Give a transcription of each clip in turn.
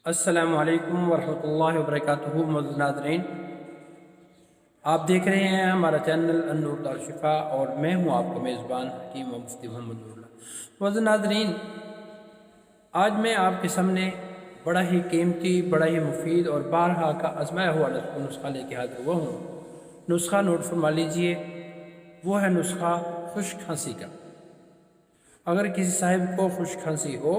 السلام علیکم ورحمۃ اللہ وبرکاتہ۔ معزز ناظرین، آپ دیکھ رہے ہیں ہمارا چینل النور دارالشفا اور میں ہوں آپ کا میزبان حکیم و مفتی محمد نور اللہ۔ معزز ناظرین، آج میں آپ کے سامنے بڑا ہی قیمتی، بڑا ہی مفید اور بارہا کا آزمایا ہوا نسخہ لے کے حاضر ہوا ہوں۔ نسخہ نوٹ فرما لیجئے، وہ ہے نسخہ خشک کھانسی کا۔ اگر کسی صاحب کو خشک کھانسی ہو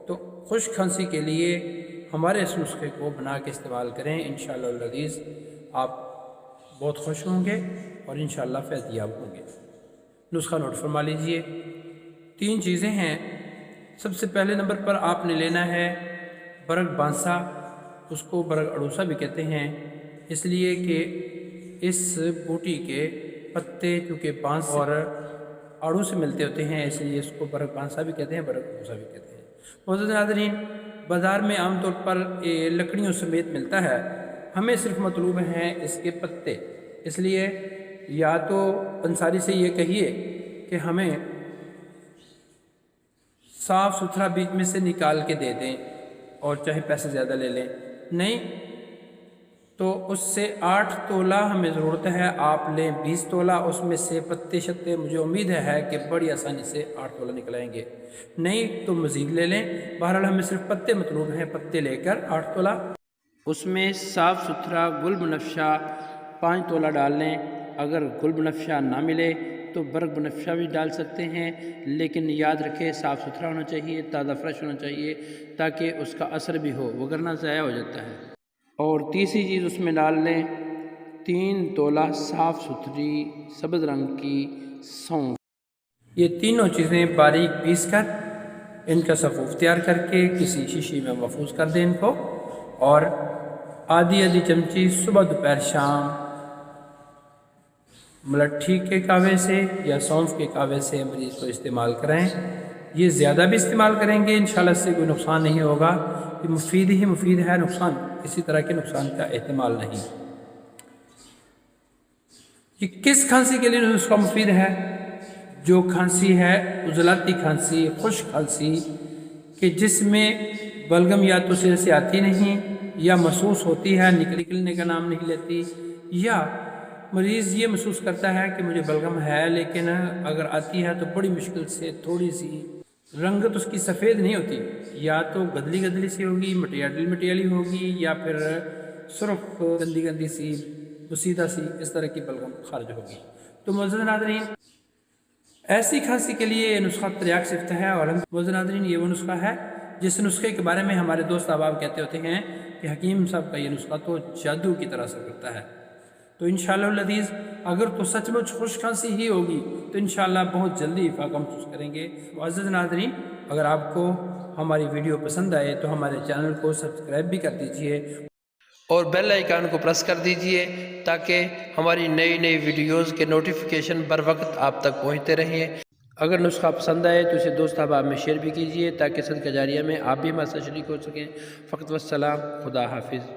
تو خشک کھانسی کے لیے ہمارے اس نسخے کو بنا کے استعمال کریں، انشاءاللہ العزیز آپ بہت خوش ہوں گے اور انشاءاللہ فیض یاب ہوں گے۔ نسخہ نوٹ فرما لیجئے۔ 3 چیزیں ہیں۔ سب سے پہلے نمبر پر آپ نے لینا ہے برگ بانسا، اس کو برگ اڑوسا بھی کہتے ہیں، اس لیے کہ اس بوٹی کے پتے چونکہ بانس اور آڑو سے ملتے ہوتے ہیں، اس لیے اس کو برگ بانسا بھی کہتے ہیں، برگ اڑوسا بھی کہتے ہیں۔ معزز ناظرین، بازار میں عام طور پر لکڑیوں سمیت ملتا ہے، ہمیں صرف مطلوب ہیں اس کے پتے، اس لیے یا تو پنساری سے یہ کہیے کہ ہمیں صاف ستھرا بیچ میں سے نکال کے دے دیں اور چاہے پیسے زیادہ لے لیں، نہیں تو اس سے 8 تولہ ہمیں ضرورت ہے، آپ لیں 20 تولہ، اس میں سے پتے شتے مجھے امید ہے کہ بڑی آسانی سے 8 تولہ نکل آئیں گے، نہیں تو مزید لے لیں۔ بہرحال ہمیں صرف پتے مطلوب ہیں، پتے لے کر 8 تولہ، اس میں صاف ستھرا گل بنفشہ 5 تولہ ڈال لیں۔ اگر گل بنفشہ نہ ملے تو برگ بنفشہ بھی ڈال سکتے ہیں، لیکن یاد رکھیں صاف ستھرا ہونا چاہیے، تازہ فریش ہونا چاہیے تاکہ اس کا اثر بھی ہو، وگرنہ ضائع ہو جاتا ہے۔ اور تیسری چیز اس میں ڈال لیں 3 تولہ صاف ستھری سبز رنگ کی سونف۔ یہ تینوں چیزیں باریک پیس کر ان کا صفوف تیار کر کے کسی شیشی میں محفوظ کر دیں ان کو، اور آدھی چمچی صبح دوپہر شام ملٹھی کے کاوے سے یا سونف کے کاوے سے مریض کو استعمال کریں۔ یہ زیادہ بھی استعمال کریں گے انشاءاللہ اس سے کوئی نقصان نہیں ہوگا، یہ مفید ہی مفید ہے، نقصان کسی طرح کے نقصان کا احتمال نہیں۔ یہ کس کھانسی کے لیے نسخہ مفید ہے؟ جو کھانسی ہے عضلاتی کھانسی، خشک کھانسی کہ جس میں بلغم یا تو سرے سے آتی نہیں یا محسوس ہوتی ہے، نکلنے کا نام نہیں لیتی، یا مریض یہ محسوس کرتا ہے کہ مجھے بلغم ہے لیکن اگر آتی ہے تو بڑی مشکل سے، تھوڑی سی رنگت اس کی سفید نہیں ہوتی، یا تو گدلی سی ہوگی، مٹیالی ہوگی، یا پھر سرخ گندی سی بسیدہ سی اس طرح کی بلغم خارج ہوگی۔ تو معزز ناظرین، ایسی کھانسی کے لیے یہ نسخہ تریاق صفت ہے، اور معزز ناظرین یہ وہ نسخہ ہے جس نسخے کے بارے میں ہمارے دوست احباب کہتے ہوتے ہیں کہ حکیم صاحب کا یہ نسخہ تو جادو کی طرح اثر کرتا ہے۔ تو انشاءاللہ العزیز اگر تو سچ مچ خشک کھانسی ہی ہوگی تو انشاءاللہ بہت جلدی افاقہ محسوس کریں گے۔ معزز ناظرین، اگر آپ کو ہماری ویڈیو پسند آئے تو ہمارے چینل کو سبسکرائب بھی کر دیجئے اور بیل آئیکن کو پریس کر دیجئے تاکہ ہماری نئی ویڈیوز کے نوٹیفیکیشن بر وقت آپ تک پہنچتے رہیں۔ اگر نسخہ پسند آئے تو اسے دوست احباب میں شیئر بھی کیجئے تاکہ صدقہ جاریہ میں آپ بھی ہمارے ساتھ شریک ہو سکیں۔ فقط والسلام، خدا حافظ۔